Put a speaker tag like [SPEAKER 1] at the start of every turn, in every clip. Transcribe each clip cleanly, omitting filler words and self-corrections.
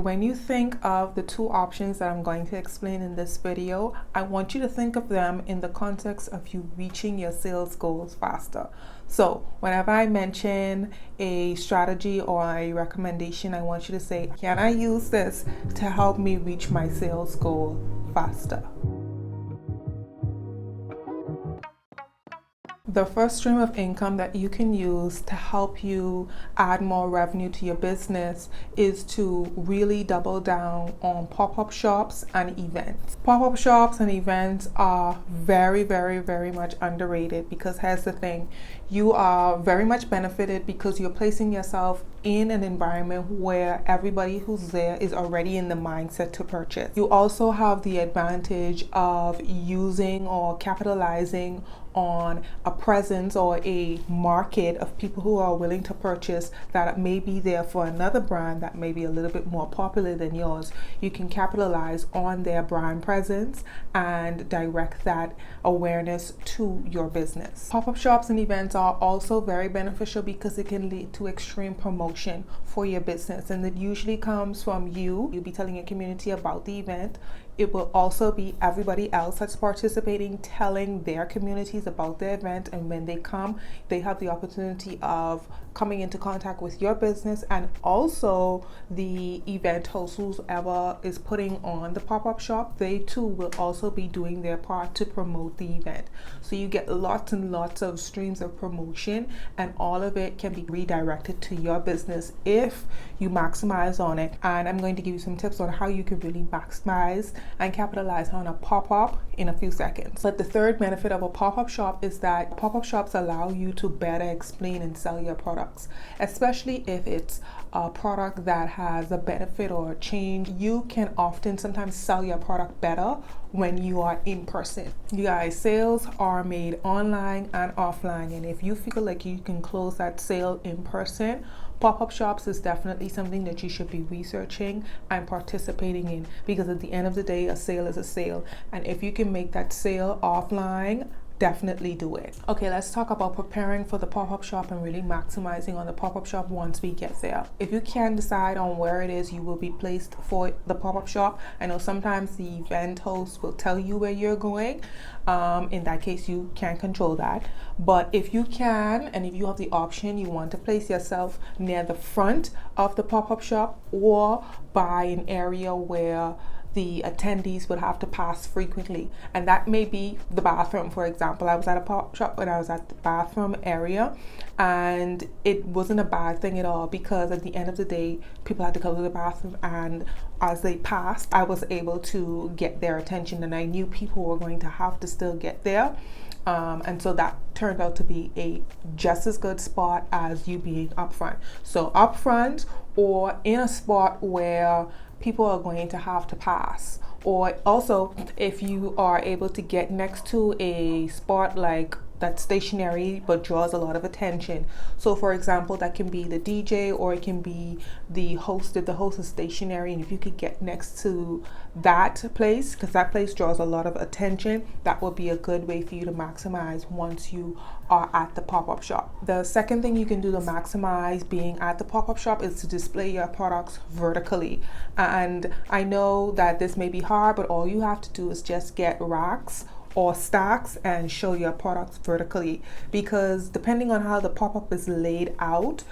[SPEAKER 1] When you think of the two options that I'm going to explain in this video, I want you to think of them in the context of you reaching your sales goals faster. So whenever I mention a strategy or a recommendation, I want you to say, can I use this to help me reach my sales goal faster? The first stream of income that you can use to help you add more revenue to your business is to really double down on pop-up shops and events. Pop-up shops and events are very, very, very much underrated because here's the thing, you are very much benefited because you're placing yourself in an environment where everybody who's there is already in the mindset to purchase. You also have the advantage of using or capitalizing on a presence or a market of people who are willing to purchase that may be there for another brand that may be a little bit more popular than yours. You can capitalize on their brand presence and direct that awareness to your business. Pop-up shops and events are also very beneficial because it can lead to extreme promotion for your business, and it usually comes from you'll be telling your community about the event. It will also be everybody else that's participating telling their communities about the event, and when they come, they have the opportunity of coming into contact with your business, and also the event host, whoever is putting on the pop-up shop, they too will also be doing their part to promote the event. So you get lots and lots of streams of promotion, and all of it can be redirected to your business if you maximize on it. And I'm going to give you some tips on how you can really maximize and capitalize on a pop-up in a few seconds. But the third benefit of a pop-up shop is that pop-up shops allow you to better explain and sell your products, especially if it's a product that has a benefit or a change. You can often sometimes sell your product better when you are in person. You guys, sales are made online and offline, and if you feel like you can close that sale in person, pop-up shops is definitely something that you should be researching and participating in, because at the end of the day, a sale is a sale, and if you can make that sale offline, definitely do it. Okay, let's talk about preparing for the pop-up shop and really maximizing on the pop-up shop once we get there. If you can decide on where it is you will be placed for the pop-up shop, I know sometimes the event host will tell you where you're going. In that case, you can't control that. But if you can, and if you have the option, you want to place yourself near the front of the pop-up shop or by an area where the attendees would have to pass frequently, and that may be the bathroom. For example, I was at a pop shop when I was at the bathroom area, and it wasn't a bad thing at all, because at the end of the day, people had to go to the bathroom, and as they passed, I was able to get their attention, and I knew people were going to have to still get there. And so that turned out to be a just as good spot as you being up front. So up front or in a spot where people are going to have to pass, or also if you are able to get next to a spot like that's stationary but draws a lot of attention. So for example, that can be the DJ, or it can be the host if the host is stationary, and if you could get next to that place, because that place draws a lot of attention, that would be a good way for you to maximize once you are at the pop-up shop. The second thing you can do to maximize being at the pop-up shop is to display your products vertically. And I know that this may be hard, but all you have to do is just get racks or stacks and show your products vertically, because depending on how the pop-up is laid out,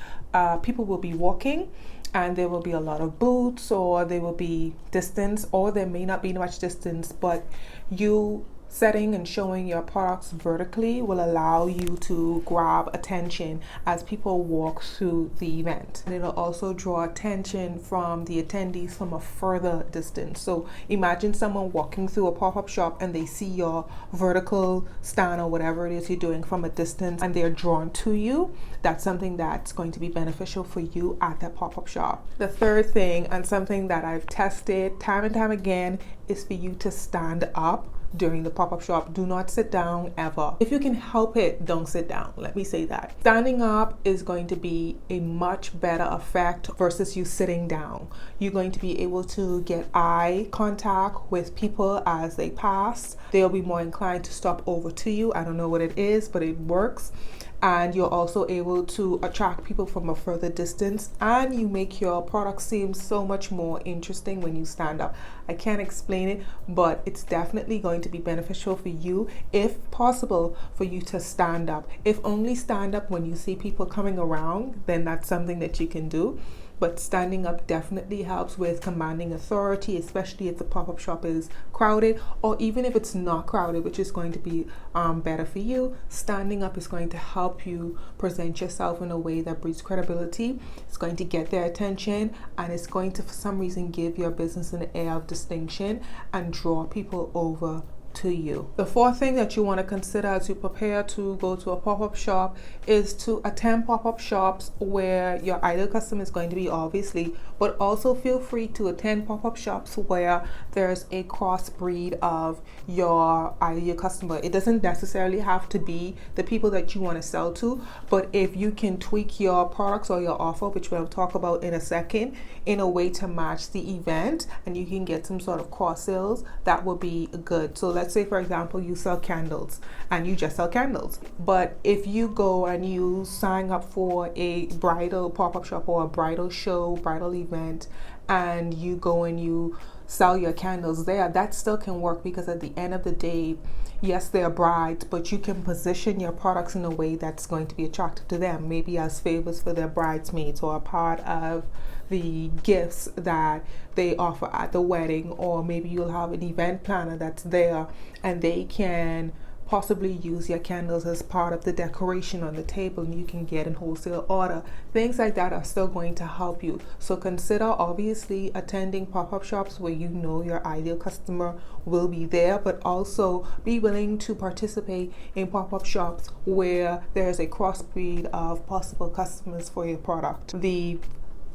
[SPEAKER 1] people will be walking and there will be a lot of booths, or there will be distance, or there may not be much distance, but you setting and showing your products vertically will allow you to grab attention as people walk through the event. And it'll also draw attention from the attendees from a further distance. So imagine someone walking through a pop-up shop and they see your vertical stand or whatever it is you're doing from a distance, and they're drawn to you. That's something that's going to be beneficial for you at that pop-up shop. The third thing, and something that I've tested time and time again, is for you to stand up during the pop-up shop. Do not sit down ever. If you can help it, don't sit down. Let me say that. Standing up is going to be a much better effect versus you sitting down. You're going to be able to get eye contact with people as they pass. They'll be more inclined to stop over to you. I don't know what it is, but it works. and you're also able to attract people from a further distance, and you make your product seem so much more interesting when you stand up. I can't explain it, but it's definitely going to be beneficial for you, if possible, for you to stand up. If only stand up when you see people coming around, then that's something that you can do. But standing up definitely helps with commanding authority, especially if the pop-up shop is crowded, or even if it's not crowded, which is going to be better for you. Standing up is going to help you present yourself in a way that breeds credibility. It's going to get their attention, and it's going to, for some reason, give your business an air of distinction and draw people over to you. The fourth thing that you want to consider as you prepare to go to a pop-up shop is to attend pop-up shops where your ideal customer is going to be, obviously, but also feel free to attend pop-up shops where there's a crossbreed of your ideal customer. It doesn't necessarily have to be the people that you want to sell to, but if you can tweak your products or your offer, which we'll talk about in a second, in a way to match the event, and you can get some sort of cross sales, that will be good. So let's say, for example, you sell candles and you just sell candles. But if you go and you sign up for a bridal pop-up shop or a bridal show, bridal event, and you go and you sell your candles there, that still can work, because at the end of the day, yes, they're brides, but you can position your products in a way that's going to be attractive to them, maybe as favors for their bridesmaids or a part of the gifts that they offer at the wedding, or maybe you'll have an event planner that's there and they can possibly use your candles as part of the decoration on the table, and you can get in wholesale order. Things like that are still going to help you. So consider obviously attending pop-up shops where you know your ideal customer will be there, but also be willing to participate in pop-up shops where there's a crossbreed of possible customers for your product. The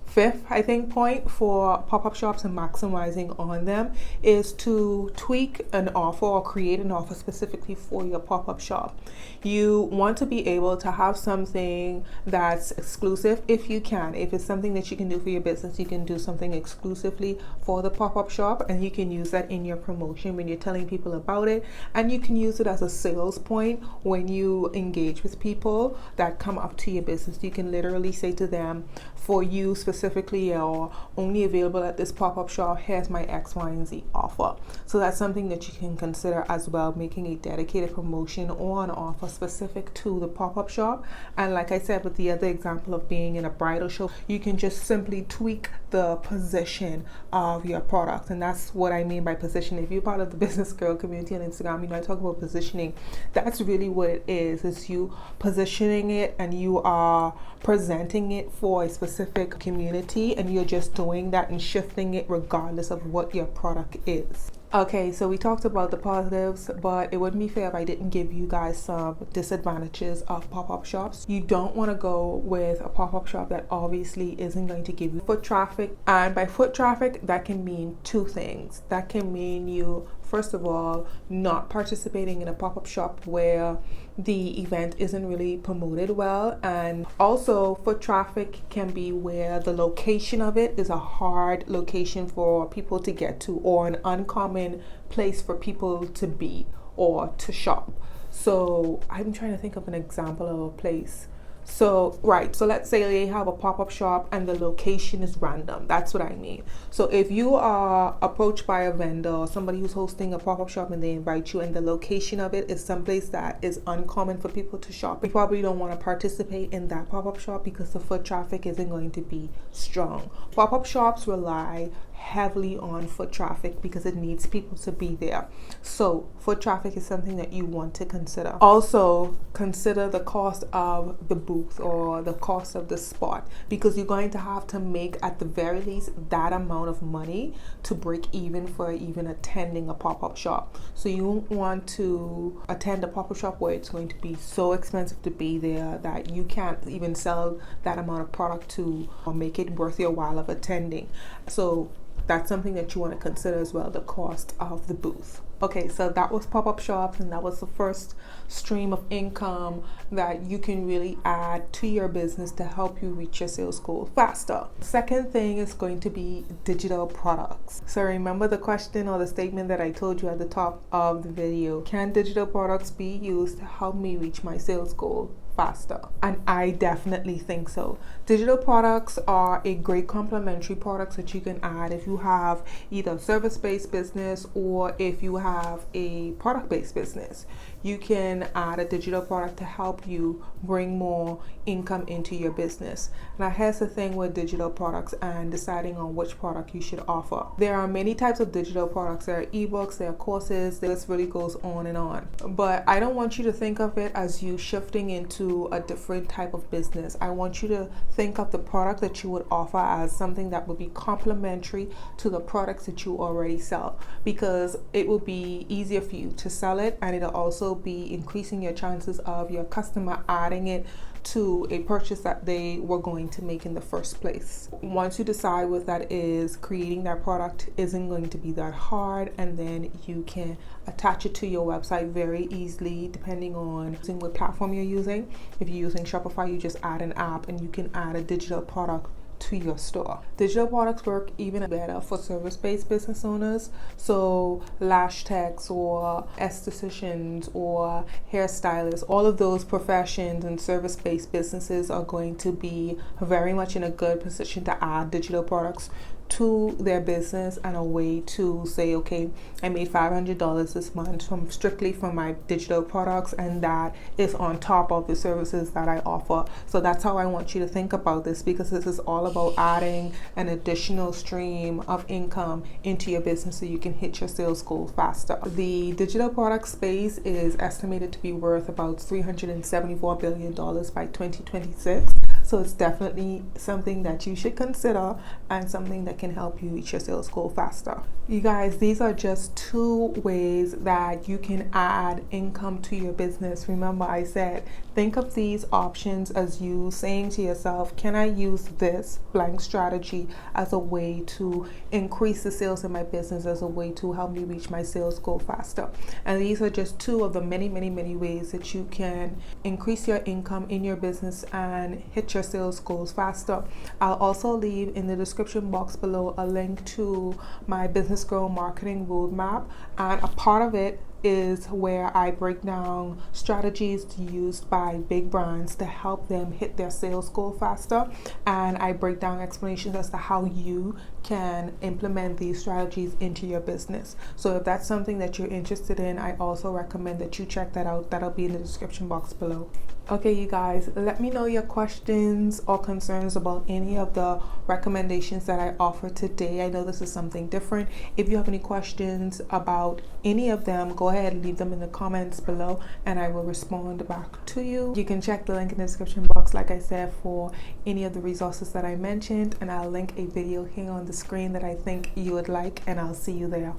[SPEAKER 1] fifth, I think, point for pop-up shops and maximizing on them is to tweak an offer or create an offer specifically for your pop-up shop. You want to be able to have something that's exclusive if you can. If it's something that you can do for your business, you can do something exclusively for the pop-up shop, and you can use that in your promotion when you're telling people about it, and you can use it as a sales point when you engage with people that come up to your business. You can literally say to them, for you specifically, or only available at this pop-up shop, here's my X, Y, and Z offer. So that's something that you can consider as well, making a dedicated promotion or an offer specific to the pop-up shop. And like I said, with the other example of being in a bridal show, you can just simply tweak the position of your product. And that's what I mean by position. If you're part of the Business Girl community on Instagram, you know I talk about positioning. That's really what it is. It's you positioning it, and you are presenting it for a specific community, and you're just doing that and shifting it regardless of what your product is. Okay, so we talked about the positives, but it wouldn't be fair if I didn't give you guys some disadvantages of pop-up shops. You don't want to go with a pop-up shop that obviously isn't going to give you foot traffic. And by foot traffic, that can mean two things. That can mean you, first of all, not participating in a pop-up shop where the event isn't really promoted well, and also foot traffic can be where the location of it is a hard location for people to get to, or an uncommon place for people to be or to shop. So I'm trying to think of an example of a place. So let's say they have a pop-up shop and the location is random. That's what I mean. So if you are approached by a vendor or somebody who's hosting a pop-up shop and they invite you, and the location of it is someplace that is uncommon for people to shop, you probably don't want to participate in that pop-up shop because the foot traffic isn't going to be strong. Pop-up shops rely heavily on foot traffic because it needs people to be there. So foot traffic is something that you want to consider. Also consider the cost of the booth or the cost of the spot, because you're going to have to make at the very least that amount of money to break even for even attending a pop-up shop. So you won't want to attend a pop-up shop where it's going to be so expensive to be there that you can't even sell that amount of product to or make it worth your while of attending. So that's something that you want to consider as well, the cost of the booth. Okay, so that was pop-up shops, and that was the first stream of income that you can really add to your business to help you reach your sales goal faster. Second thing is going to be digital products. So remember the question or the statement that I told you at the top of the video. Can digital products be used to help me reach my sales goal faster. And I definitely think so. Digital products are a great complementary products that you can add if you have either service-based business or if you have a product-based business. You can add a digital product to help you bring more income into your business. Now here's the thing with digital products and deciding on which product you should offer. There are many types of digital products. There are ebooks, there are courses, this really goes on and on. But I don't want you to think of it as you shifting into a different type of business. I want you to think of the product that you would offer as something that would be complementary to the products that you already sell, because it will be easier for you to sell it, and it'll also be increasing your chances of your customer adding it to a purchase that they were going to make in the first place. Once you decide what that is, creating that product isn't going to be that hard, and then you can attach it to your website very easily depending on what platform you're using. If you're using Shopify, you just add an app and you can add a digital product to your store. Digital products work even better for service-based business owners. So lash techs or estheticians or hairstylists, all of those professions and service-based businesses are going to be very much in a good position to add digital products to their business, and a way to say, okay, I made $500 this month strictly from my digital products, and that is on top of the services that I offer. So that's how I want you to think about this, because this is all about adding an additional stream of income into your business so you can hit your sales goal faster. The digital product space is estimated to be worth about $374 billion by 2026. So it's definitely something that you should consider and something that can help you reach your sales goal faster. You guys, these are just 2 ways that you can add income to your business. Remember, I said, think of these options as you saying to yourself, can I use this blank strategy as a way to increase the sales in my business, as a way to help me reach my sales goal faster? And these are just 2 of the many, many, many ways that you can increase your income in your business and hit your sales goals faster. I'll also leave in the description box below a link to my Business Girl Marketing Roadmap, and a part of it is where I break down strategies used by big brands to help them hit their sales goal faster, and I break down explanations as to how you can implement these strategies into your business. So if that's something that you're interested in, I also recommend that you check that out. That'll be in the description box below. Okay, you guys, let me know your questions or concerns about any of the recommendations that I offered today. I know this is something different. If you have any questions about any of them, go ahead and leave them in the comments below and I will respond back to you. You can check the link in the description box, like I said, for any of the resources that I mentioned, and I'll link a video here on the screen that I think you would like, and I'll see you there.